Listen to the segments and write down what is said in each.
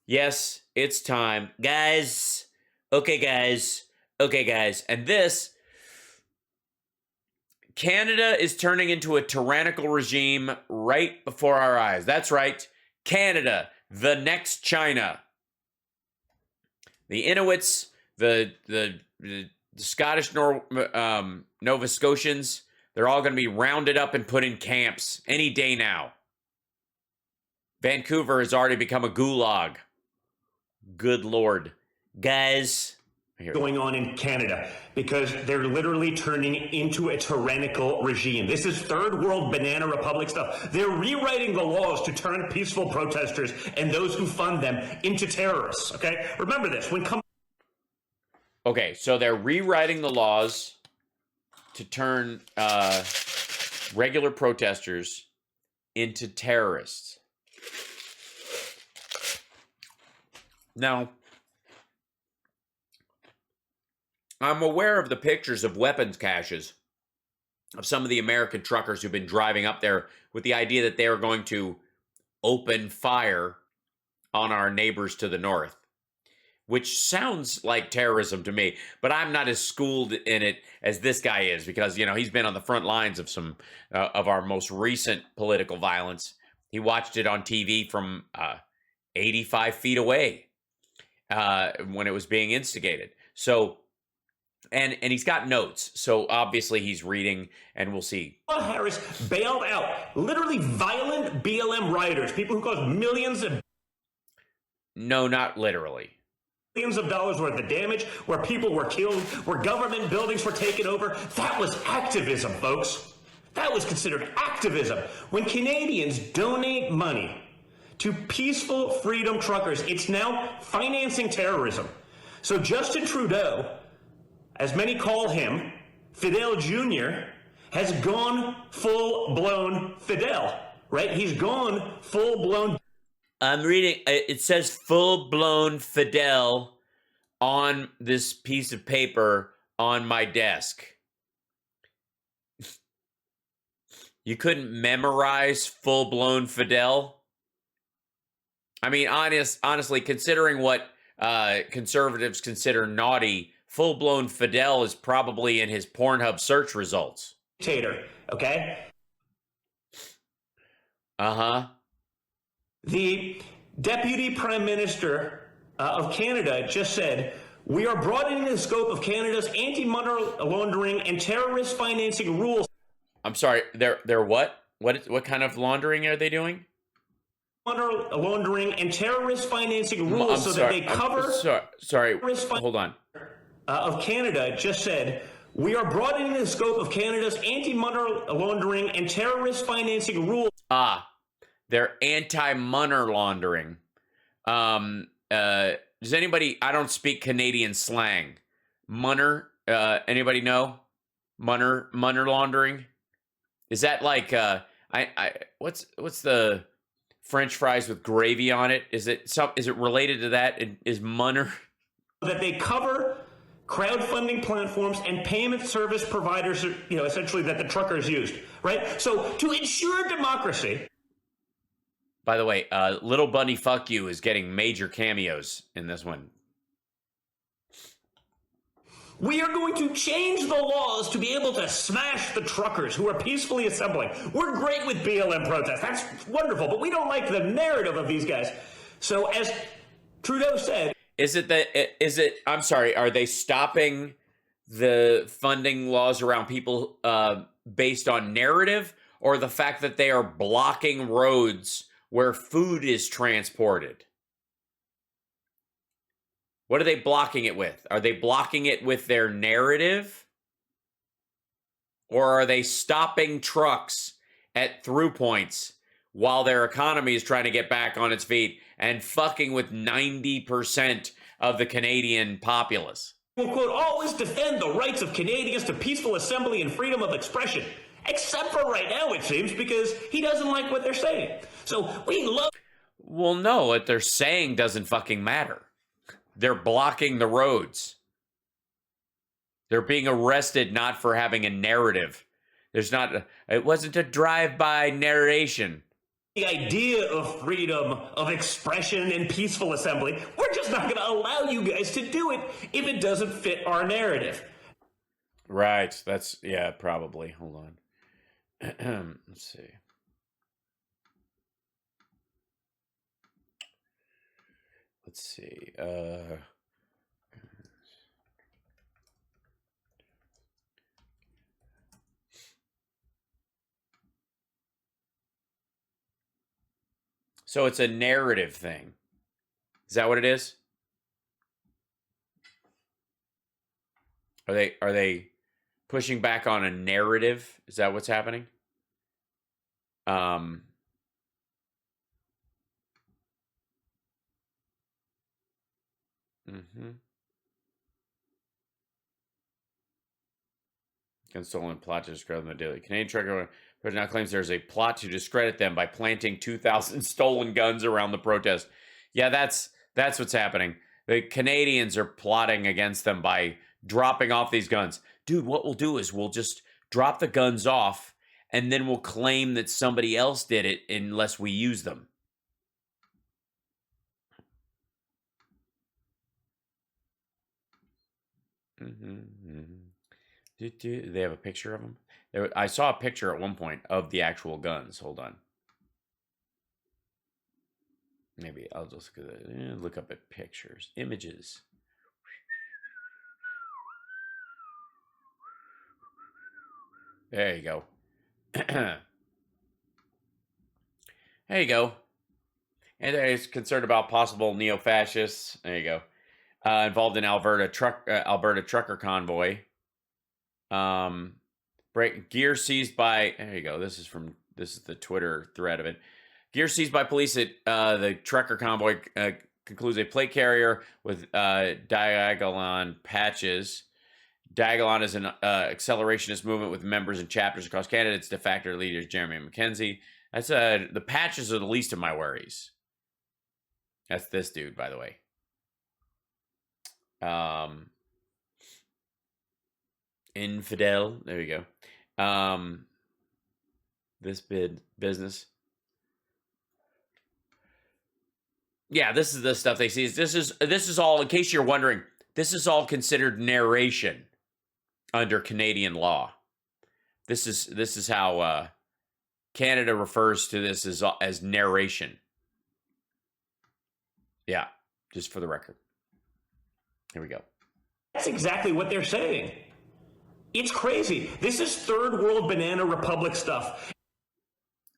Yes, it's time. Guys. Okay, guys. Okay, guys. And this, Canada is turning into a tyrannical regime right before our eyes. That's right. Canada, the next China. The Inuits, the Scottish Nova Scotians, they're all going to be rounded up and put in camps any day now. Vancouver has already become a gulag. Good Lord. Guys. Going on in Canada, because they're literally turning into a tyrannical regime. This is third world banana republic stuff. They're rewriting the laws to turn peaceful protesters and those who fund them into terrorists. Okay, remember this. Okay, so they're rewriting the laws to turn regular protesters into terrorists. Now, I'm aware of the pictures of weapons caches of some of the American truckers who've been driving up there with the idea that they are going to open fire on our neighbors to the north, which sounds like terrorism to me, but I'm not as schooled in it as this guy is because, you know, he's been on the front lines of some of our most recent political violence. He watched it on TV from 85 feet away when it was being instigated. So, and he's got notes. So obviously he's reading, and we'll see. Harris bailed out literally violent BLM rioters, people who caused millions of... No, not literally. Millions of dollars worth of damage, where people were killed, where government buildings were taken over. That was activism, folks. That was considered activism. When Canadians donate money to peaceful freedom truckers, it's now financing terrorism. So Justin Trudeau, as many call him, Fidel Jr., has gone full-blown Fidel, right? He's gone full-blown... I'm reading, it says full-blown Fidel on this piece of paper on my desk. You couldn't memorize full-blown Fidel? I mean, honestly, considering what conservatives consider naughty, full-blown Fidel is probably in his Pornhub search results. Dictator, okay? Uh-huh. The Deputy Prime Minister of Canada just said, "We are broadening the scope of Canada's anti-money laundering and terrorist financing rules." I'm sorry, they're what? What kind of laundering are they doing? Money laundering and terrorist financing rules, so that they cover... Sorry, hold on. Of Canada just said, "We are broadening the scope of Canada's anti-money laundering and terrorist financing rules." They're anti-money laundering. Does anybody? I don't speak Canadian slang. Munner. Anybody know? Munner laundering. Is that like what's the French fries with gravy on it? Is it related to that? Is munner? That they cover crowdfunding platforms and payment service providers, you know, essentially that the truckers used, right? So to ensure democracy. By the way, Little Bunny Fuck You is getting major cameos in this one. We are going to change the laws to be able to smash the truckers who are peacefully assembling. We're great with BLM protests. That's wonderful, but we don't like the narrative of these guys. So as Trudeau said... I'm sorry, are they stopping the funding laws around people based on narrative, or the fact that they are blocking roads where food is transported? What are they blocking it with? Are they blocking it with their narrative? Or are they stopping trucks at through points while their economy is trying to get back on its feet and fucking with 90% of the Canadian populace? Will, quote, always defend the rights of Canadians to peaceful assembly and freedom of expression. Except for right now, it seems, because he doesn't like what they're saying. So we love... Well, no, what they're saying doesn't fucking matter. They're blocking the roads. They're being arrested not for having a narrative. It wasn't a drive-by narration. the idea of freedom of expression and peaceful assembly. We're just not going to allow you guys to do it if it doesn't fit our narrative. Right. That's, yeah, probably. Hold on. Let's see. Let's see. So it's a narrative thing. Is that what it is? Are they pushing back on a narrative? Is that what's happening? Mm-hmm. Stolen plot to discredit them daily. Canadian trucker now claims there's a plot to discredit them by planting 2,000 stolen guns around the protest. Yeah, that's what's happening. The Canadians are plotting against them by dropping off these guns. Dude, what we'll do is we'll just drop the guns off, and then we'll claim that somebody else did it unless we use them. They have a picture of them? I saw a picture at one point of the actual guns. Hold on. Maybe I'll just look up at pictures. Images. There you go. There you go. And he's concerned about possible neo-fascists. There you go. Involved in Alberta trucker convoy. Gear seized by. There you go. This is the Twitter thread of it. Gear seized by police at the trucker convoy concludes a plate carrier with Diagolon patches. Diagolon is an accelerationist movement with members and chapters across Canada. Its de facto leader is Jeremy McKenzie. That's the patches are the least of my worries. That's this dude, by the way. Infidel. There you go. This business. Yeah, this is the stuff they see. This is all, in case you're wondering, this is all considered narration under Canadian law. This is how Canada refers to this as narration. Yeah, just for the record. Here we go. That's exactly what they're saying. It's crazy. This is third world banana republic stuff.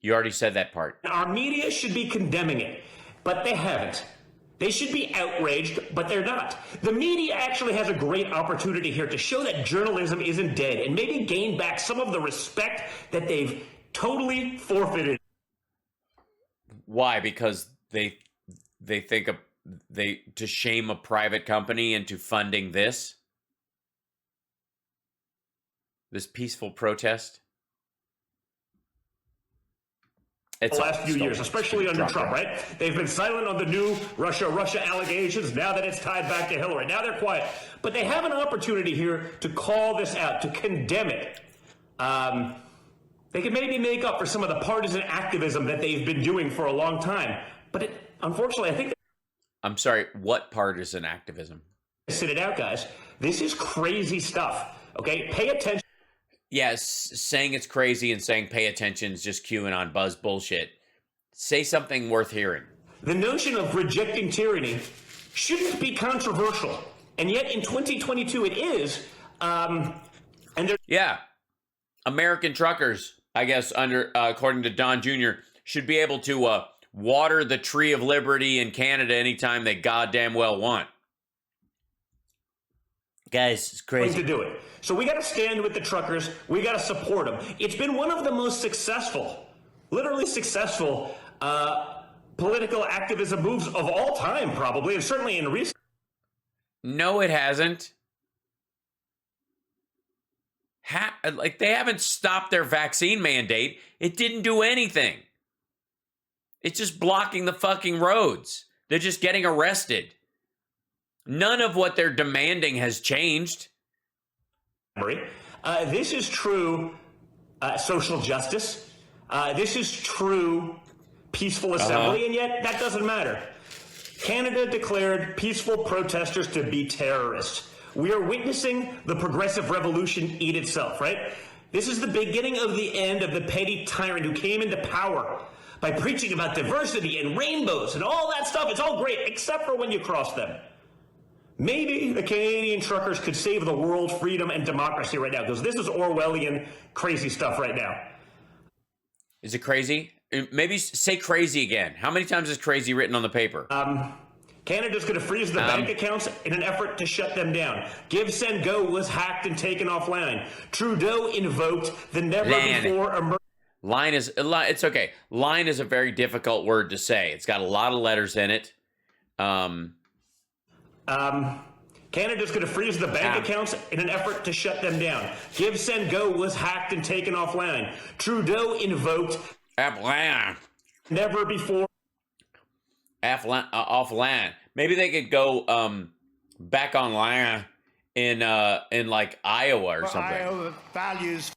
You already said that part. Our media should be condemning it, but they haven't. They should be outraged, but they're not. The media actually has a great opportunity here to show that journalism isn't dead and maybe gain back some of the respect that they've totally forfeited. Why? Because they think to shame a private company into funding this peaceful protest. It's the last few years, especially under Trump, right? They've been silent on the new Russia allegations. Now that it's tied back to Hillary, now they're quiet. But they have an opportunity here to call this out, to condemn it. They can maybe make up for some of the partisan activism that they've been doing for a long time. But unfortunately, I think... I'm sorry, what partisan activism? Sit it out, guys. This is crazy stuff, okay? Pay attention. Yes, saying it's crazy and saying pay attention is just QAnon buzz bullshit. Say something worth hearing. The notion of rejecting tyranny shouldn't be controversial, and yet in 2022 it is. Yeah, American truckers, I guess, according to Don Jr., should be able to water the tree of liberty in Canada anytime they goddamn well want. Guys, it's crazy to do it. So we got to stand with the truckers. We got to support them. It's been one of the most successful, literally successful, political activism moves of all time, probably, and certainly in recent. No, it hasn't. They haven't stopped their vaccine mandate. It didn't do anything. It's just blocking the fucking roads. They're just getting arrested. None of what they're demanding has changed. This is true social justice. This is true peaceful assembly, and yet that doesn't matter. Canada declared peaceful protesters to be terrorists. We are witnessing the progressive revolution eat itself, right? This is the beginning of the end of the petty tyrant who came into power by preaching about diversity and rainbows and all that stuff. It's all great, except for when you cross them. Maybe the Canadian truckers could save the world, freedom, and democracy right now, because this is Orwellian crazy stuff right now. Is it crazy? Maybe say crazy again. How many times is crazy written on the paper? Canada's going to freeze the bank accounts in an effort to shut them down. Give, Send, Go was hacked and taken offline. Trudeau invoked the never-before Line is, it's okay. Line is a very difficult word to say. It's got a lot of letters in it. Canada's going to freeze the bank accounts in an effort to shut them down. Give, Send, Go was hacked and taken offline. Trudeau invoked never before offline. Maybe they could go back online in like Iowa or something. Iowa values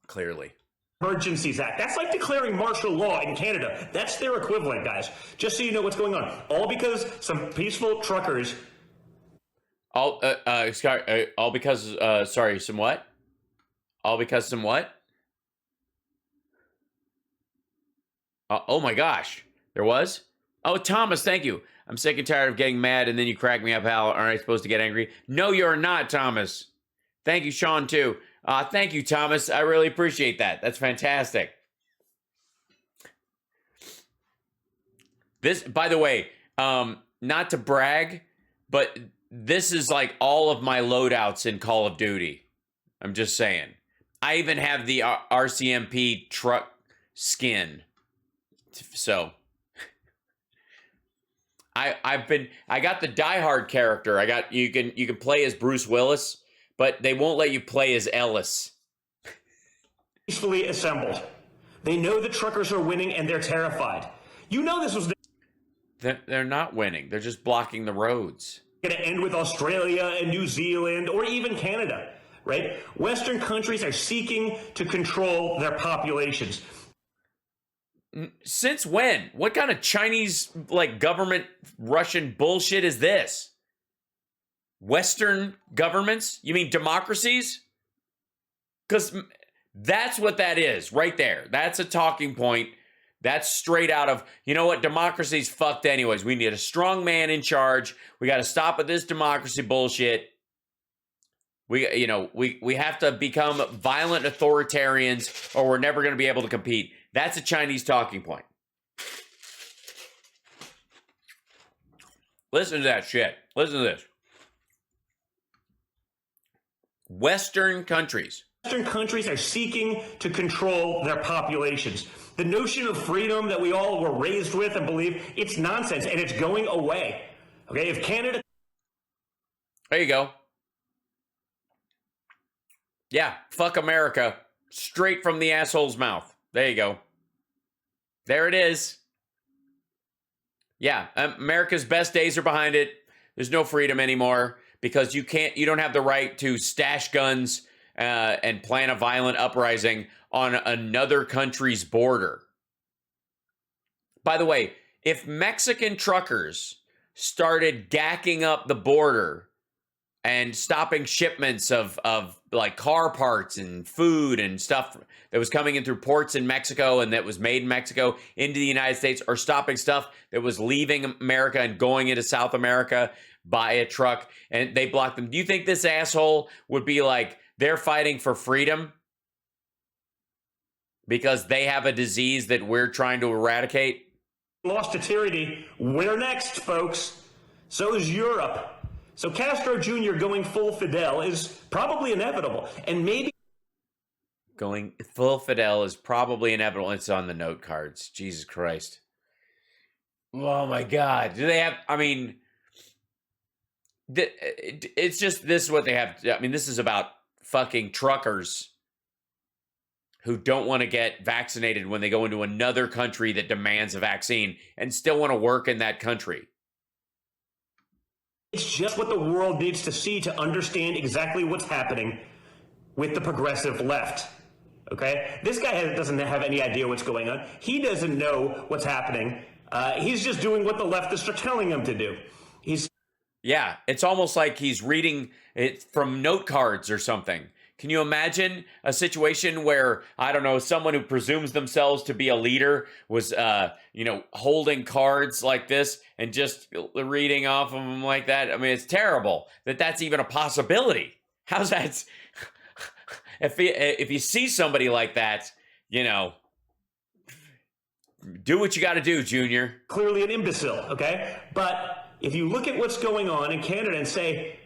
clearly. Emergencies Act. That's like declaring martial law in Canada. That's their equivalent, guys. Just so you know what's going on. All because some peaceful truckers. All because some what? All because some what? Oh my gosh. There was? Oh, Thomas, thank you. I'm sick and tired of getting mad and then you crack me up, Hal. Aren't I supposed to get angry? No, you're not, Thomas. Thank you, Sean, too. Thank you, Thomas. I really appreciate that. That's fantastic. This, by the way, not to brag, but this is like all of my loadouts in Call of Duty. I'm just saying. I even have the RCMP truck skin. So I got the Die Hard character. You can play as Bruce Willis, but they won't let you play as Ellis. Peacefully assembled. They know the truckers are winning and they're terrified. You know this was They're not winning. They're just blocking the roads. Going to end with Australia and New Zealand or even Canada, right? Western countries are seeking to control their populations. Since when? What kind of Chinese, like, government Russian bullshit is this? Western governments? You mean democracies? Because that's what that is right there. That's a talking point. That's straight out of, you know what, democracy's fucked anyways. We need a strong man in charge. We got to stop with this democracy bullshit. We have to become violent authoritarians or we're never going to be able to compete. That's a Chinese talking point. Listen to that shit. Listen to this. Western countries are seeking to control their populations. The notion of freedom that we all were raised with and believe, it's nonsense and it's going away. Okay, if Canada... There you go. Yeah, fuck America. Straight from the asshole's mouth. There you go. There it is. Yeah, America's best days are behind it. There's no freedom anymore because you don't have the right to stash guns and plan a violent uprising on another country's border. By the way, if Mexican truckers started gacking up the border and stopping shipments of like car parts and food and stuff that was coming in through ports in Mexico and that was made in Mexico into the United States, or stopping stuff that was leaving America and going into South America by a truck, and they blocked them, do you think this asshole would be like, they're fighting for freedom because they have a disease that we're trying to eradicate? Lost to tyranny. We're next, folks. So is Europe. So Castro Jr. going full Fidel is probably inevitable. And maybe going full Fidel is probably inevitable. It's on the note cards. Jesus Christ. Oh my God. Do they have, I mean, it's just, this is what they have. I mean, this is about fucking truckers who don't want to get vaccinated when they go into another country that demands a vaccine and still want to work in that country. It's just what the world needs to see to understand exactly what's happening with the progressive left. Okay? This guy doesn't have any idea what's going on. He doesn't know what's happening. He's just doing what the leftists are telling him to do. Yeah, it's almost like he's reading it from note cards or something. Can you imagine a situation where, I don't know, someone who presumes themselves to be a leader was, holding cards like this and just reading off of them like that? I mean, it's terrible that that's even a possibility. How's that? If you see somebody like that, do what you got to do, Junior. Clearly an imbecile, okay? But if you look at what's going on in Canada and say,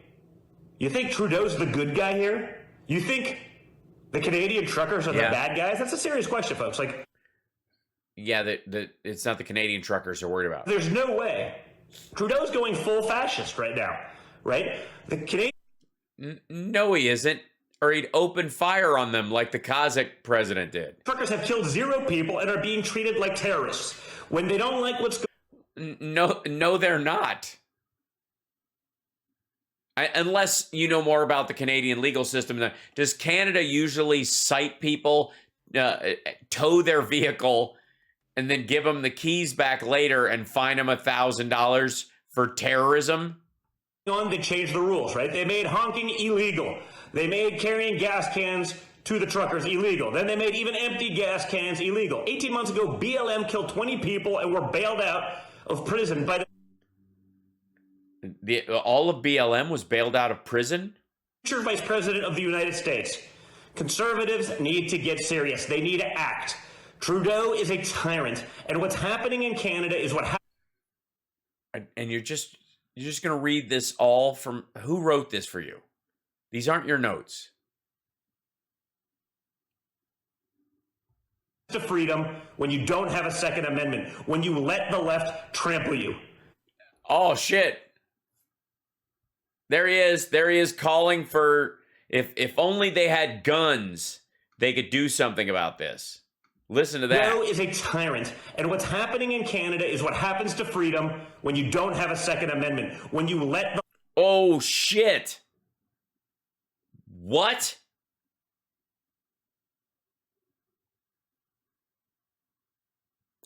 you think Trudeau's the good guy here? You think the Canadian truckers are the bad guys? That's a serious question, folks. Yeah, it's not the Canadian truckers are worried about. There's no way. Trudeau's going full fascist right now, right? The Canadian... No, he isn't. Or he'd open fire on them like the Kazakh president did. Truckers have killed 0 people and are being treated like terrorists when they don't like what's going on. No, they're not. Unless you know more about the Canadian legal system. Does Canada usually cite people, tow their vehicle, and then give them the keys back later and fine them $1,000 for terrorism? They changed the rules, right? They made honking illegal. They made carrying gas cans to the truckers illegal. Then they made even empty gas cans illegal. 18 months ago, BLM killed 20 people and were bailed out of prison by all of BLM was bailed out of prison? Future Vice President of the United States. Conservatives need to get serious. They need to act. Trudeau is a tyrant, and what's happening in Canada is what happened. And you're just going to read this all from... Who wrote this for you? These aren't your notes. To freedom when you don't have a Second Amendment, when you let the left trample you. Oh, shit. There he is calling for, if only they had guns, they could do something about this. Listen to that. Trudeau is a tyrant, and what's happening in Canada is what happens to freedom when you don't have a Second Amendment, when you let the... Oh, shit. What?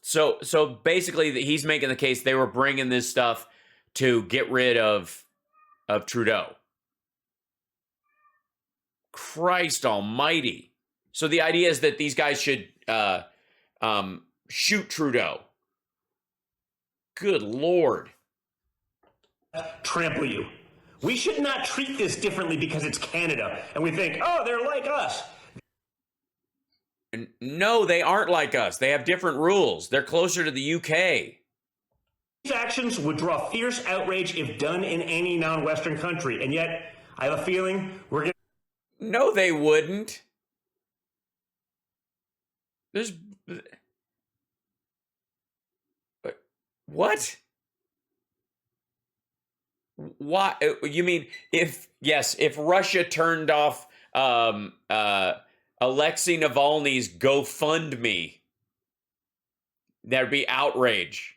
So basically, he's making the case they were bringing this stuff to get rid of Trudeau. Christ almighty. So the idea is that these guys should shoot Trudeau. Good Lord. Trample you. We should not treat this differently because it's Canada and we think, oh, they're like us. No, they aren't like us. They have different rules. They're closer to the UK. These actions would draw fierce outrage if done in any non-Western country, and yet I have a feeling we're going to... No, they wouldn't. There's... What? Why? You mean if Russia turned off Alexei Navalny's GoFundMe, there'd be outrage.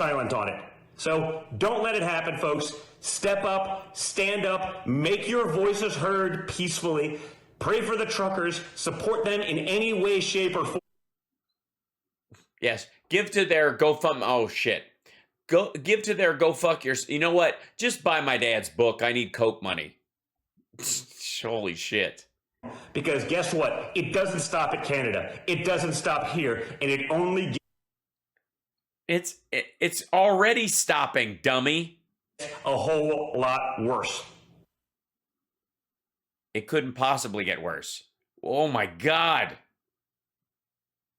Silent on it. So don't let it happen, folks. Step up, stand up, make your voices heard peacefully. Pray for the truckers, support them in any way, shape, or form. Yes, give to their GoFundMe. Oh shit. Give to their go fuck your... You know what? Just buy my dad's book. I need Coke money. Holy shit. Because guess what? It doesn't stop at Canada. It doesn't stop here. And it only... It's already stopping, dummy. A whole lot worse. It couldn't possibly get worse. Oh my God.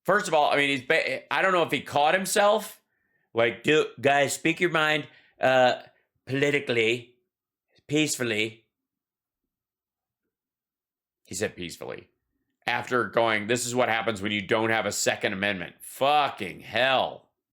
First of all, I mean, I don't know if he caught himself. Like, guys, speak your mind politically, peacefully. He said peacefully. After going, this is what happens when you don't have a Second Amendment. Fucking hell.